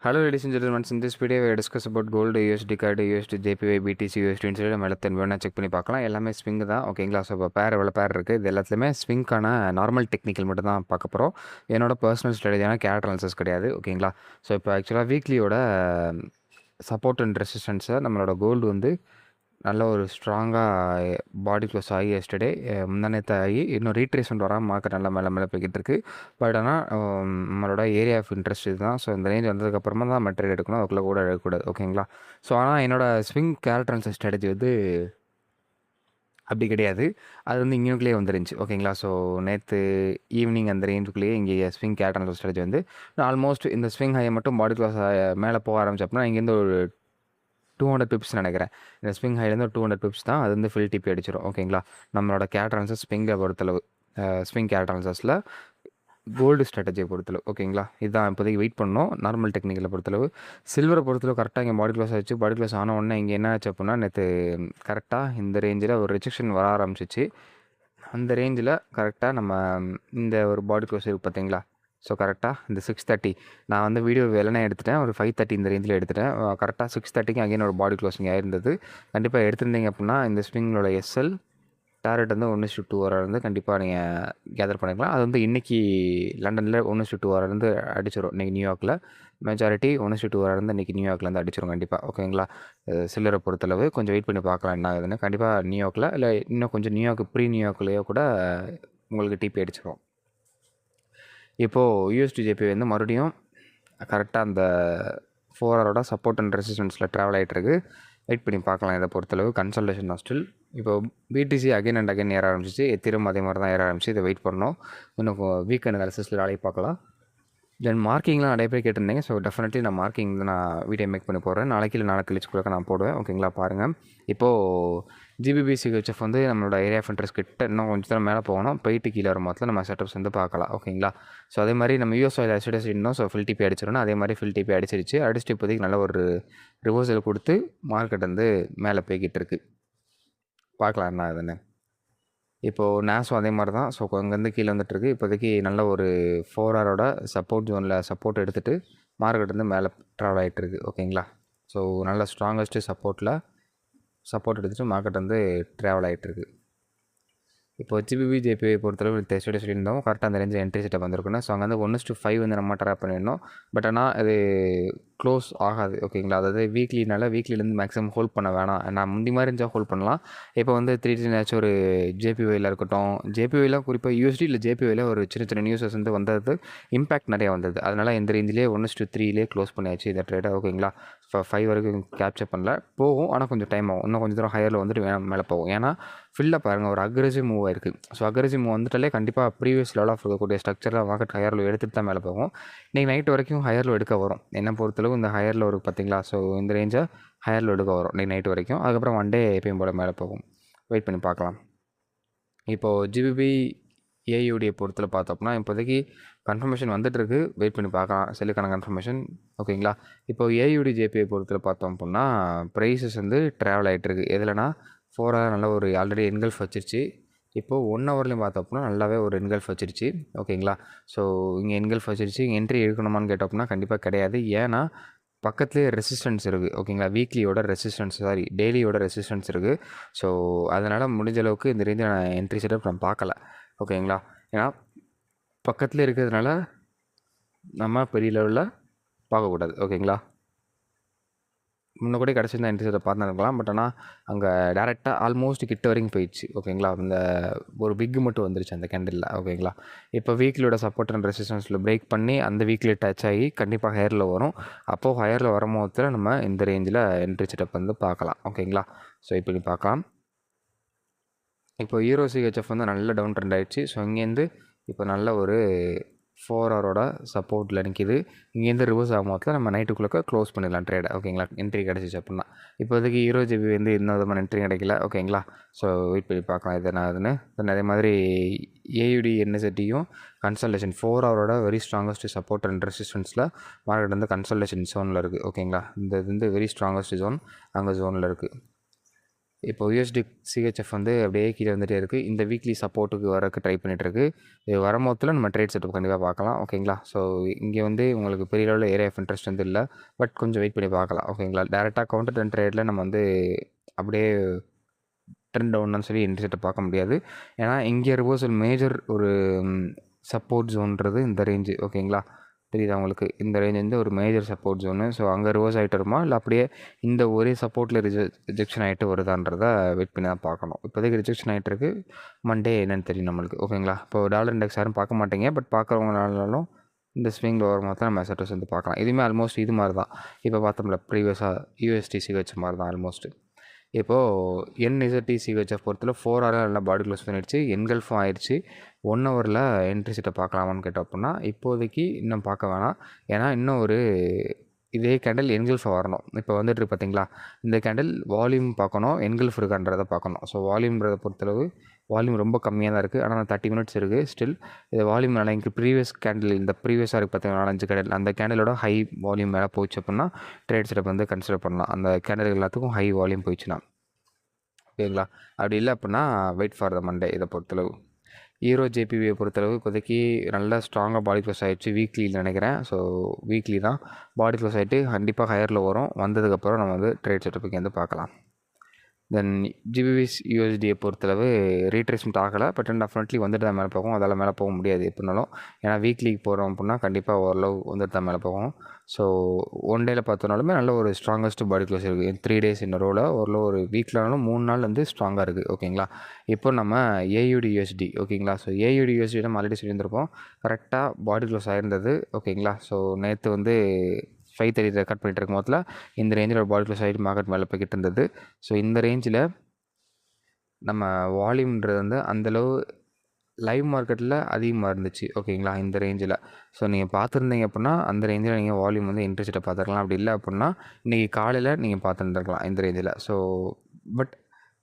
Hello ladies and gentlemen, in this video we discuss about gold, USD card, USD JPY, BTC, USD சொல்லிட்டு நம்ம எல்லாத்தையும் வேணா check பண்ணி பார்க்கலாம். எல்லாமே ஸ்விங் தான் ஓகேங்களா. ஸோ இப்போ பேர் எவ்வளோ பேர் இருக்குது இது எல்லாத்துலேயுமே ஸ்விங்கான நார்மல் டெக்னிக்கல் மட்டும் தான் பார்க்க போகிறோம். என்னோட பர்சனல் ஸ்ட்ராட்டஜியான கேரட் அனாலிசிஸ் கிடையாது ஓகேங்களா. ஸோ இப்போ ஆக்சுவலாக வீக்லியோட சப்போர்ட் அண்ட் ரெசிஸ்டன்ஸை நம்மளோட கோல்டு வந்து நல்ல ஒரு ஸ்ட்ராங்காக பாடி க்ளோஸ் ஆகி எஸ்டர்டே முந்தானேற்று ஆகி இன்னும் ரீட்ரேஸ்மெண்ட் வராமல் மார்க்கெட் நல்லா மேலே மேலே போய்கிட்டு இருக்குது. பட் ஆனால் நம்மளோட ஏரியா ஆஃப் இன்ட்ரெஸ்ட் இதுதான். ஸோ இந்த ரேஞ்ச் வந்ததுக்கப்புறமா தான் மெட்டீரியல் எடுக்கணும், அதுக்குள்ளே கூட எடுக்கக்கூடாது ஓகேங்களா. ஸோ ஆனால் என்னோடய ஸ்விங் கேரக்டர் ஸ்ட்ராட்டஜி வந்து அப்படி கிடையாது. அது வந்து இங்கேயுக்குள்ளேயே வந்துருந்துச்சு ஓகேங்களா. ஸோ நேற்று ஈவினிங் அந்த ரேஞ்சுக்குள்ளேயே இங்கே ஸ்விங் கேரக்டர் ஸ்ட்ராட்டஜி வந்து ஆல்மோஸ்ட் இந்த ஸ்விங் ஹையை மட்டும் பாடி க்ளோஸ் மேலே போக ஆரம்பிச்சப்பனா இங்கேருந்து ஒரு 200 பிப்ஸ் நினைக்கிறேன். இந்த ஸ்விங் ஹைலேருந்து ஒரு 200 பிப்ஸ் தான் அது வந்து ஃபில் டிபி அடிச்சிடும் ஓகேங்களா. நம்மளோட கேரட் அனாலிசிஸ் ஸ்விங்கை பொறுத்தளவு ஸ்விங் கேரட் அனாலிசிஸில் கோல்டு ஸ்ட்ராட்டஜியை பொறுத்தளவு ஓகேங்களா. இதுதான் இப்போதைக்கு வெயிட் பண்ணோம். நார்மல் டெக்னிக்கலை பொறுத்தளவு சில்வரை பொறுத்தளவு கரெக்டாக இங்கே பாடி க்ளோஸ் ஆச்சு. பாடி க்ளோஸ் ஆன உடனே இங்கே என்ன ஆச்சு அப்படின்னா நேற்று கரெக்டாக இந்த ரேஞ்சில் ஒரு ரிஜெக்ஷன் வர ஆரம்பிச்சிச்சு. அந்த ரேஞ்சில் கரெக்டாக நம்ம இந்த ஒரு பாடி க்ளோஸ் இருக்குது பார்த்தீங்களா. ஸோ கரெக்டாக இந்த 6:30 நான் வந்து வீடியோ வெள்ளனே எடுத்துட்டேன். ஒரு 5:30 இந்த ரேஞ்சில் எடுத்துட்டேன். கரெக்டாக 6:30க்கு அகைன் ஒரு பாடி க்ளோசிங் ஆயிருந்தது. கண்டிப்பாக எடுத்திருந்தீங்க அப்படின்னா இந்த ஸ்விங்களோட எஸ்எல் டார்கெட் வந்து 1:2 வந்து கண்டிப்பாக நீங்கள் கேதர் பண்ணிக்கலாம். அது வந்து இன்றைக்கி லண்டனில் 1:2 வந்து அடிச்சிடும். இன்றைக்கி நியூயார்க்கில் மெஜாரிட்டி 1:2 வந்து இன்றைக்கி நியூயார்க்லேருந்து அடிச்சிடும் கண்டிப்பாக ஓகேங்களா. சில்லரை பொறுத்தளவு கொஞ்சம் வெயிட் பண்ணி பார்க்கலாம் என்ன ஆகுதுன்னு. கண்டிப்பாக நியூயார்க்கில் இல்லை இன்னும் கொஞ்சம் நியூயார்க் ப்ரீ நியூயார்க்லேயோ கூட உங்களுக்கு டிபி அடிச்சிடும். இப்போது யூஎஸ்டி ஜேபி வந்து மறுபடியும் கரெக்டாக அந்த 4 ஹவரோட சப்போர்ட் அண்ட் ரெசிஸ்டன்ஸில் ட்ராவல் ஆகிட்டுருக்கு. வெயிட் பண்ணி பார்க்கலாம். இதை பொறுத்தளவு கன்சல்டேஷன் தான் ஸ்டில். இப்போ பிடிசி அகைன் அண்ட் அகைன் ஏற ஆரம்பிச்சிச்சு. எத்திரும் அதே மாதிரி தான் ஏற ஆரம்பிச்சு. இதை வெயிட் பண்ணோம். இன்னும் வீக்கெண்ட் அனாலிசிஸில் நாளைக்கு பார்க்கலாம். தென் மார்க்கிங்லாம் நிறைய பேர் கேட்டிருந்தீங்க. ஸோ டெஃபினெட்லி நான் மார்க்கிங் நான் வீடியோ மேக் பண்ணி போடுறேன். நாளைக்கு இல்லை நாளைக்கு கழிச்சு நான் போடுவேன் ஓகேங்களா. பாருங்கள் இப்போது ஜிபிபி சிஹெச்எஃப் வந்து நம்மளோட ஏரியா ஆஃப் இன்ட்ரெஸ்ட் கிட்ட இன்னும் கொஞ்சம் தூரம் மேலே போகணும். போயிட்டு கீழே வரும் போதில் நம்ம செட்டப்ஸ் வந்து பார்க்கலாம் ஓகேங்களா. ஸோ அதே மாதிரி நம்ம யூஎஸ் ஆயில் எஸ்டேஸ் இன்னும் ஸோ ஃபில் டிபி அடிச்சிடணும். அதே மாதிரி ஃபில் டிபி அடிச்சிருச்சு. அடிச்சுட்டு இப்போதைக்கு நல்ல ஒரு ரிவர்சல் கொடுத்து மார்க்கெட் வந்து மேலே போய்கிட்டு இருக்குது. பார்க்கலாம் என்ன ஆகுதுன்னு. இப்போது நேஸும் அதே மாதிரி தான். ஸோ அங்கேருந்து கீழே வந்துட்டுருக்கு. இப்போதைக்கு நல்ல ஒரு 4 ஹவரோட சப்போர்ட் ஜோனில் சப்போர்ட் எடுத்துகிட்டு மார்க்கெட் வந்து மேலே ட்ராவல் ஆகிட்டுருக்கு ஓகேங்களா. ஸோ நல்ல ஸ்ட்ராங்கஸ்ட்டு சப்போர்ட் எடுத்துகிட்டு மார்க்கெட் வந்து ட்ராவல் ஆகிட்டுருக்கு. இப்போ ஜிபிபி ஜேபிஐ பொறுத்தளவு டெஸ்ட் சொல்லியிருந்தோம். கரெக்டாக அந்த ரேஞ்சில் என்ட்ரி செட்டப் வந்திருக்கணும். ஸோ அங்கே வந்து 1:5 வந்து நம்ம ட்ராப் பண்ணியிருந்தோம். பட் ஆனால் அது க்ளோஸ் ஆகாது ஓகேங்களா. அதாவது வீக்லிலேருந்து மேக்ஸிமம் ஹோல்ட் பண்ண வேணாம். நான் முந்தி மாதிரி இருந்தால் ஹோல்ட் பண்ணலாம். இப்போ வந்து 3 ஒரு ஜேபிஒயில் இருக்கட்டும், ஜேபிஒயில் குறிப்பாக யூஎஸ்டி இல்லை ஜேபிஒயில் ஒரு சின்ன சின்ன நியூஸஸ் வந்து வந்தது, இம்பேக்ட் நிறையா வந்தது. அதனால் இந்த ரேஞ்சிலே 1:3 க்ளோஸ் பண்ணியாச்சு இந்த ட்ரேடை ஓகேங்களா. இப்போ 5 வரைக்கும் கேப்சர் பண்ணல போகும். ஆனால் கொஞ்சம் டைம் ஆகும். இன்னும் கொஞ்சம் தூரம் ஹையரில் வந்துட்டு மேலே போகும். ஏன்னா ஃபில்லாக பாருங்கள் ஒரு அக்ரெசிவ் மூவ் ஆயிருக்கு. ஸோ அக்ரெசிவ் மூவ் வந்துட்டாலே கண்டிப்பாக ப்ரீவியஸ் லெவல் ஆஃப் இருக்கக்கூடிய ஸ்ட்ரக்சரில் மார்க்கெட் ஹையரில் எடுத்துகிட்டு தான் மேலே போகும். இன்றைக்கி நைட் வரைக்கும் ஹையரில் எடுக்க வரும். என்ன பொறுத்தளவு இந்த ஹையரில் ஒரு பார்த்தீங்களா. ஸோ இந்த ரேஞ்சை ஹையரில் எடுக்க வரும் இன்றைக்கி நைட் வரைக்கும். அதுக்கப்புறம் ஒன் டே எப்பயும் போல் மேலே போகும். வெயிட் பண்ணி பார்க்கலாம். இப்போது ஜிபிபி ஏயுடைய பொறுத்தல பார்த்தோம்னா இப்போதைக்கு கன்ஃபர்மேஷன் வந்துட்டுருக்கு. வெயிட் பண்ணி பார்க்கலாம் செல்லுக்கான கன்ஃபர்மேஷன் ஓகேங்களா. இப்போ ஏயுடி ஜேபிஐ பொறுத்தல பார்த்தோம் அப்படின்னா ப்ரைஸஸ் வந்து ட்ராவல் ஆகிட்டுருக்கு. எதுலனா 4 ஹவர் நல்ல ஒரு ஆல்ரெடி என்கல்ஃப் வச்சிருச்சு. இப்போது 1 ஹவர்லையும் பார்த்தோம் அப்படின்னா நல்லாவே ஒரு என்கல்ஃப் வச்சிருச்சு ஓகேங்களா. ஸோ இங்கே என்கல்ஃப் வச்சிருச்சு. இங்கே என்ட்ரி எடுக்கணுமான்னு கேட்டோம்னா கண்டிப்பாக கிடையாது. ஏன்னா பக்கத்துலேயே ரெசிஸ்டன்ஸ் இருக்குது ஓகேங்களா. டெய்லியோட ரெசிஸ்டன்ஸ் இருக்குது. ஸோ அதனால் முடிஞ்ச அளவுக்கு இந்த ரேஞ்சில் நான் என்ட்ரி செட்டப் நான் பார்க்கல ஓகேங்களா. ஏன்னா பக்கத்துலேயே இருக்கிறதுனால நம்ம பெரிய லெவலில் பார்க்கக்கூடாது ஓகேங்களா. முன்ன கூட கிடச்சிருந்தா என்ட்ரி செட்டப் பார்த்துருக்கலாம். பட் ஆனால் அங்கே டேரெக்டாக ஆல்மோஸ்ட் கிட்ட வரைக்கும் போயிடுச்சு ஓகேங்களா. அந்த ஒரு பிக்கு மட்டும் வந்துருச்சு அந்த கேண்டிலில் ஓகேங்களா. இப்போ வீக்லியோட சப்போர்ட் அண்ட் ரெசிஸ்டன்ஸில் பிரேக் பண்ணி அந்த வீக்லி டச் ஆகி கண்டிப்பாக ஹையரில் வரும். அப்போது ஹையரில் வரும்போது நம்ம இந்த ரேஞ்சில் என்ட்ரி செட்டப் வந்து பார்க்கலாம் ஓகேங்களா. ஸோ இப்படி பார்க்கலாம். இப்போ ஈரோ சிஹெச்எஃப் வந்து நல்ல டவுன் ட்ரெண்ட் ஆகிடுச்சு. ஸோ இங்கேருந்து இப்போ நல்ல ஒரு 4 ஹவரோட சப்போர்ட்டில் நிற்கிது. இங்கேருந்து ரிவர்ஸ் ஆகும்போது நம்ம நைட்டுக்குள்ளே க்ளோஸ் பண்ணிடலாம் ட்ரேடை ஓகேங்களா. என்ட்ரி கிடச்சிச்சு அப்படின்னா. இப்போதைக்கு ஈரோ ஜிபி வந்து இன்னும் விதமான என்ட்ரி கிடைக்கல ஓகேங்களா. ஸோ வெயிட் பண்ணி பார்க்கலாம் இது என்ன ஆகுதுன்னு. தென் அதே மாதிரி ஏயுடி என்எஸ்டியும் கன்சல்டேஷன் 4 ஹவரோட வெரி ஸ்ட்ராங்கஸ்ட் சப்போர்ட் அண்ட் ரெசிஸ்டன்ஸில் மார்க்கெட் வந்து கன்சல்டேஷன் ஜோனில் இருக்குது ஓகேங்களா. இந்த இது வந்து வெரி ஸ்ட்ராங்கஸ்ட் ஜோன் அங்கே ஜோனில் இருக்குது. இப்போ யூஎஸ்டி சிஹெச்எஃப் வந்து அப்படியே கீழே வந்துகிட்டே இருக்குது. இந்த வீக்லி சப்போர்ட்டுக்கு வரக்கு ட்ரை பண்ணிகிட்ருக்கு. இது வரும்போதில் நம்ம ட்ரேட் செட்டப் கண்டிப்பாக பார்க்கலாம். ஓகேங்களா? ஸோ இங்கே வந்து உங்களுக்கு பெரிய அளவில் ஏரியா ஆஃப் இன்ட்ரெஸ்ட் வந்து இல்லை. பட் கொஞ்சம் வெயிட் பண்ணி பார்க்கலாம். ஓகேங்களா? டேரெக்டாக கவுண்டர் ட்ரெண்ட் ட்ரேடில் நம்ம வந்து அப்படியே ட்ரெண்ட் டவுன்னு சொல்லி என்ட்ரி செட்டப் பார்க்க முடியாது. ஏன்னா இங்கே ரிவர்சல் மேஜர் ஒரு சப்போர்ட் ஜோன்றது இந்த ரேஞ்சு. ஓகேங்களா? தெரியுதா உங்களுக்கு? இந்த ரேஞ்ச் வந்து ஒரு மேஜர் சப்போர்ட் ஜோனு. ஸோ அங்கே ரிவர்ஸ் ஆகிட்டு வருமா, இல்லை அப்படியே இந்த ஒரே சப்போர்ட்டில் ரிஜெக்ஷன் ஆகிட்டு வருதான்றதை வெயிட் பண்ணி தான் பார்க்கணும். இப்போதைக்கு ரிஜெக்ஷன் ஆகிட்டு இருக்கு. மண்டே என்னென்னு தெரியும் நம்மளுக்கு. ஓகேங்களா? இப்போ டாலர் இண்டெக்ஸ் யாரும் பார்க்க மாட்டீங்க. பட் பார்க்குறவங்கனாலும் இந்த ஸ்விங்கில் வர மாதிரி தான் நம்ம செட்டர்ஸ் வந்து பார்க்கலாம். இதுவுமே ஆல்மோஸ்ட் இது மாதிரி தான். இப்போ பார்த்தோம்ல ப்ரீவியஸாக யூஎஸ்டிசி வச்ச மாதிரி தான் ஆல்மோஸ்ட்டு. இப்போது என்இசட்டிசிஹெச்எஃப் பொறுத்தல 4 ஹவரில் நல்லா பாடி க்ளோஸ் பண்ணிடுச்சு. என்கல்ஃபும் ஆயிடுச்சு. 1 ஹவரில் என்ட்ரி செட்டை பார்க்கலாமான்னு கேட்டோம் அப்படின்னா இப்போதைக்கு இன்னும் பார்க்க வேணாம். ஏன்னா இன்னும் ஒரு இதே கேண்டில் என்கல்ஃப் வரணும். இப்போ வந்துட்டு பார்த்தீங்களா, இந்த கேண்டில் வால்யூம் பார்க்கணும், என்கல்ஃப் இருக்கான்றதை பார்க்கணும். ஸோ வால்யூம்ன்றதை பொறுத்தளவு வால்யூம் ரொம்ப கம்மியாக தான் இருக்குது. ஆனால் 30 மினிட்ஸ் இருக்குது. ஸ்டில் இது வால்யூம் நல்லா இங்கே ப்ரீவியஸ் கேண்டில் இந்த ப்ரீவியஸாக இருக்குது பார்த்தீங்கன்னா 4-5 கேண்டில், அந்த கேண்டிலோட ஹை வால்யூம் மேலே போச்சு அப்படின்னா ட்ரேட் செட்டப் வந்து கன்சிடர் பண்ணலாம். அந்த கேண்டில் எல்லாத்துக்கும் ஹை வால்யூம் போயிடுச்சுன்னா. ஓகேங்களா? அப்படி இல்லை அப்படின்னா வெயிட் ஃபார் த மண்டே. இதை பொறுத்தளவு ஈரோ ஜேபிவியை பொறுத்தளவு இப்போதைக்கு நல்லா ஸ்ட்ராங்காக பாடி க்ளோஸ் ஆகிடுச்சு. வீக்லியில் நினைக்கிறேன். ஸோ வீக்லி தான் பாடி க்ளோஸ் ஆகிட்டு கண்டிப்பாக ஹையரில் வரும். வந்ததுக்கப்புறம் நம்ம வந்து ட்ரேட் செட்டப்புக்கு வந்து பார்க்கலாம். தென் ஜிபிபிஎஸ் யூஎஸ்டியை பொறுத்தளவு ரீட்ரேஸ்மெண்ட் ஆகலை. பட் டெஃபினெட்லி வந்துட்டு தான் மேலே போகும். அதால் மேலே போக முடியாது எப்படினாலும். ஏன்னா வீக்லிக்கு போகிறோம் அப்படின்னா கண்டிப்பாக ஓரளவு வந்துட்டு தான் மேலே போகும். ஸோ ஒன் டேயில் பார்த்தோன்னாலுமே நல்ல ஒரு ஸ்ட்ராங்கஸ்ட் பாடி க்ளோஸ் இருக்குது. 3 டேஸ் இன்ன ரோவில் ஓரளவு ஒரு வீக்லனாலும் 3 நாள் வந்து ஸ்ட்ராங்காக இருக்குது. ஓகேங்களா? இப்போ நம்ம ஏயுடி யூஎஸ்டி. ஓகேங்களா? ஸோ ஏயுடி யூஎஸ்டி நம்ம ஆல்ரெடி சொல்லியிருந்திருப்போம். கரெக்டாக பாடி க்ளோஸ் ஆகிருந்தது. ஓகேங்களா? ஸோ நேற்று வந்து 5:30 ரெக்கார்ட் பண்ணிட்டு இருக்கும் போதில் இந்த ரேஞ்சில் ஒரு பாடி க்ளோஸ் ஆகிட்டு மார்க்கெட் மேலே போய்கிட்டு இருந்தது. ஸோ இந்த ரேஞ்சில் நம்ம வால்யூம்ன்றது வந்து அந்தளவு லைவ் மார்க்கெட்டில் அதிகமாக இருந்துச்சு. ஓகேங்களா? இந்த ரேஞ்சில். ஸோ நீங்கள் பார்த்துருந்தீங்க அப்படின்னா அந்த ரேஞ்சில் நீங்கள் வால்யூம் வந்து இன்ட்ரெஸ்ட்டை பார்த்துருக்கலாம். அப்படி இல்லை அப்படின்னா இன்றைக்கி காலையில் நீங்கள் பார்த்துருந்துருக்கலாம் இந்த ரேஞ்சில். ஸோ பட்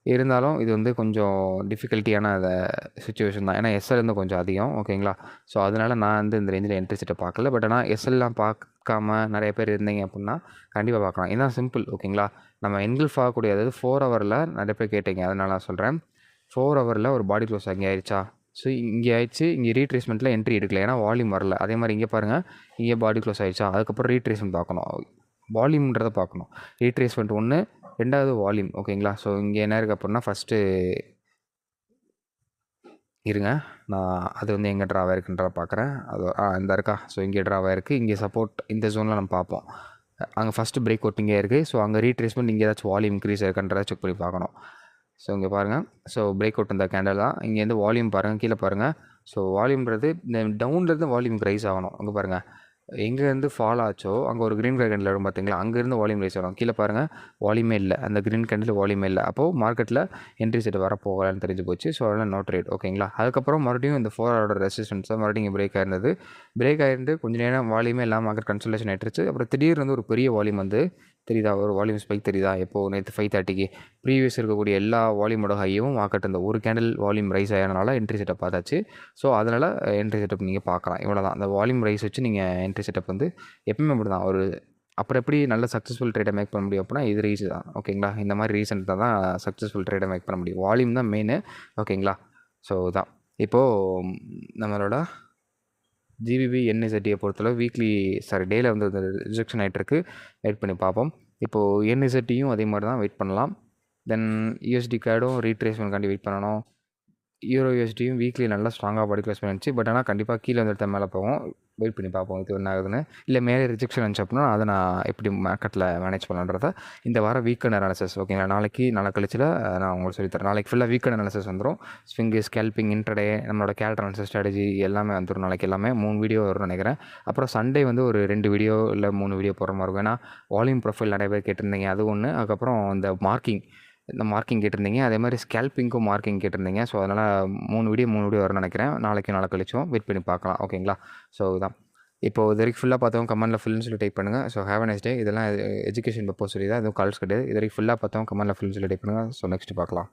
இருந்தாலும் இது வந்து கொஞ்சம் டிஃபிகல்ட்டியான சிச்சுவேஷன் தான். ஏன்னா எஸ்எல் வந்து கொஞ்சம் அதிகம். ஓகேங்களா? ஸோ அதனால் நான் வந்து இந்த ரேஞ்சில் இன்ட்ரெஸ்ட்டை பார்க்கல. பட் ஆனால் எஸ்எல்லாம் பார்க்காம நிறைய பேர் இருந்தீங்க அப்படின்னா கண்டிப்பாக பார்க்கலாம். இதுதான் சிம்பிள். ஓகேங்களா? நம்ம என்கல்ஃப் ஆகக்கூடிய, அதாவது 4 ஹவரில் நிறைய பேர் கேட்டீங்க, அதனால் நான் சொல்கிறேன். 4 ஹவரில் ஒரு பாடி க்ளோஸ் அங்கே ஆயிடுச்சா? ஸோ இங்கே ஆயிடுச்சு. இங்கே ரீட்ரேஸ்மெண்ட்டில் என்ட்ரி எடுக்கல. ஏன்னா வால்யூம் வரல. அதே மாதிரி இங்கே பாருங்கள், இங்கே பாடி க்ளோஸ் ஆயிடுச்சா? அதுக்கப்புறம் ரீட்ரேஸ்மெண்ட் பார்க்கணும். வால்யூம்ன்றதை பார்க்கணும். ரீட்ரேஸ்மெண்ட் ஒன்று, ரெண்டாவது வால்யூம். ஓகேங்களா? ஸோ இங்கே என்ன இருக்குது அப்படின்னா ஃபஸ்ட்டு இருங்க, நான் அது வந்து எங்கே ட்ராவாக இருக்குன்றதை பார்க்குறேன். அது இந்த இருக்கா? ஸோ இங்கே ட்ராவாக இருக்குது. இங்கே சப்போர்ட் இந்த ஜோனில் நம்ம பார்ப்போம். அங்கே ஃபஸ்ட்டு பிரேக் அவுட் இங்கே இருக்குது. ஸோ அங்கே ரீட்ரேஸ்மெண்ட் இங்கே ஏதாச்சும் வால்யூம் இன்க்ரீஸ் ஆயிருக்குன்றதை செக் பண்ணி பார்க்கணும். ஸோ இங்கே பாருங்கள். ஸோ பிரேக் அவுட் இந்த கேண்டில் தான். இங்கேருந்து வால்யூம் பாருங்கள், கீழே பாருங்கள். ஸோ வால்யூம்ன்றது இந்த டவுன்லேருந்து வால்யூம் ரைஸ் ஆகணும். அங்கே பாருங்கள், எங்கேருந்து ஃபால் ஆச்சோ அங்கே ஒரு க்ரீன் கலர் கேண்டில் வரும் பார்த்தீங்களா? அங்கேருந்து வால்யூம் ரைஸ் ஆகும். கீழே பாருங்கள், வால்யூமே இல்லை. அந்த க்ரீன் கேண்டில் வால்யூமே இல்லை. அப்போது மார்க்கெட்டில் என்ட்ரி செட் வரப்போகலான்னு தெரிஞ்சு போச்சு. ஸோ அதனால் நோ ட்ரேட். ஓகேங்களா? அதுக்கப்புறம் மறுபடியும் இந்த 4 ஹவரோட ரெசிஸ்டன்ஸை மறுபடியும் இங்கே பிரேக் ஆயிருந்தது. பிரேக் ஆகிருந்து கொஞ்சம் நேரம் வால்யூமே இல்லாமல் மார்க்கெட் கன்சல்டேஷன் ஆகிட்டுருச்சு. அப்புறம் திடீர்னு வந்து ஒரு பெரிய வால்யூம் வந்து தெரியுதா? ஒரு வால்யூம் ஸ்பைக் தெரியுதா? எப்போது? நேற்று 5:30க்கு ப்ரீவியஸ் இருக்கக்கூடிய எல்லா வால்யூமோட ஹையும் மார்க்கெட் இந்த ஒரு கேண்டில் வால்யூம் ரைஸ் ஆகிறனால என்ட்ரி செட்டப் பார்த்தாச்சு. ஸோ அதனால் என்ட்ரி செட்டப் நீங்கள் பார்க்கலாம். இவ்வளோ தான். அந்த வால்யூம் ரைஸ் வச்சு நீங்கள் என்ட்ரி செட்டப் வந்து எப்பவுமே அப்படி தான். ஒரு அப்புறம் எப்படி நல்ல சக்ஸஸ்ஃபுல் ட்ரேடை மேக் பண்ண முடியும் அப்படின்னா இது ரீசன் தான். ஓகேங்களா? இந்த மாதிரி ரீசன் தான் சக்ஸஸ்ஃபுல் ட்ரேடை மேக் பண்ண முடியும். வால்யூம் தான் மெயின். ஓகேங்களா? ஸோ தான் இப்போது நம்மளோட ஜிபிபி என்இசட்டியை பொறுத்தளவு டேயில் வந்து ரிஜெக்ஷன் ஆகிட்டுருக்கு. வெயிட் பண்ணி பார்ப்போம். இப்போது என்இசட்டியும் அதே மாதிரி தான் வெயிட் பண்ணலாம். தென் யூஎஸ்டி கார்டும் ரீட்ரேஸ்மெண்ட்காண்டி வெயிட் பண்ணணும். யூரோ யூஎஸ்டியும் வீக்லி நல்லா ஸ்ட்ராங்காக பாடி க்ளோஸ் பண்ணிச்சு. பட் ஆனால் கண்டிப்பாக கீழே வந்துட்டு மேலே போகும். வெயிட் பண்ணி பார்ப்போம் இது என்ன ஆகுதுன்னு. இல்லை மேலே ரிஜெக்ஷன் இருந்துச்சு அப்படின்னா அதை நான் எப்படி மார்க்கெட்டில் மேனேஜ் பண்ணலான்றதை இந்த வாரம் வீக்கெண்ட் அனாலிசிஸ். ஓகேங்களா? நாளை கழிச்சில் நான் உங்களுக்கு சொல்லித்தரேன். நாளைக்கு ஃபுல்லாக வீக்கெண்ட் அனாலிசிஸ் வந்துடும். ஸ்விங்கு, ஸ்கேல்பிங், இன்ட்ரடே, நம்மளோட கேரக்டர் அனாலிசிஸ் ஸ்ட்ராட்டஜி எல்லாமே வந்துடும். நாளைக்கு எல்லாமே 3 வீடியோ வரும்னு நினைக்கிறேன். அப்புறம் சண்டே வந்து ஒரு 2 வீடியோ இல்லை 3 வீடியோ போகிற மாதிரி இருக்கும். ஏன்னா வால்யூம் ப்ரொஃபைல் நிறைய பேர் கேட்டிருந்தீங்க, அது ஒன்று. அதுக்கப்புறம் இந்த மார்க்கிங் கேட்டிருந்தீங்க. அதே மாதிரி ஸ்கேல்பிங்க்கும் மார்க்கிங் கேட்டிருந்தீங்க. ஸோ அதனால் 3 வீடியோ வரும்னு நினைக்கிறேன். நாளை கழிச்சும் வெயிட் பண்ணி பார்க்கலாம். ஓகேங்களா? ஸோ இதுதான். இப்போது இது வரைக்கும் ஃபுல்லாக பார்த்தவங்க கமெண்ட்டில் ஃபுல்லுன்னு சொல்லி டைப் பண்ணுங்கள். So have a nice day. இதெல்லாம் எஜுகேஷன் பர்பஸ் சொல்லி தான், எதுவும் கால்ஸ் கிடையாது. இது வரைக்கும் ஃபுல்லாக பார்த்தவங்க கமெண்ட்டில் ஃபுல்லுன்னு சொல்லி டைப் பண்ணுங்கள். ஸோ நெக்ஸ்ட் பார்க்கலாம்.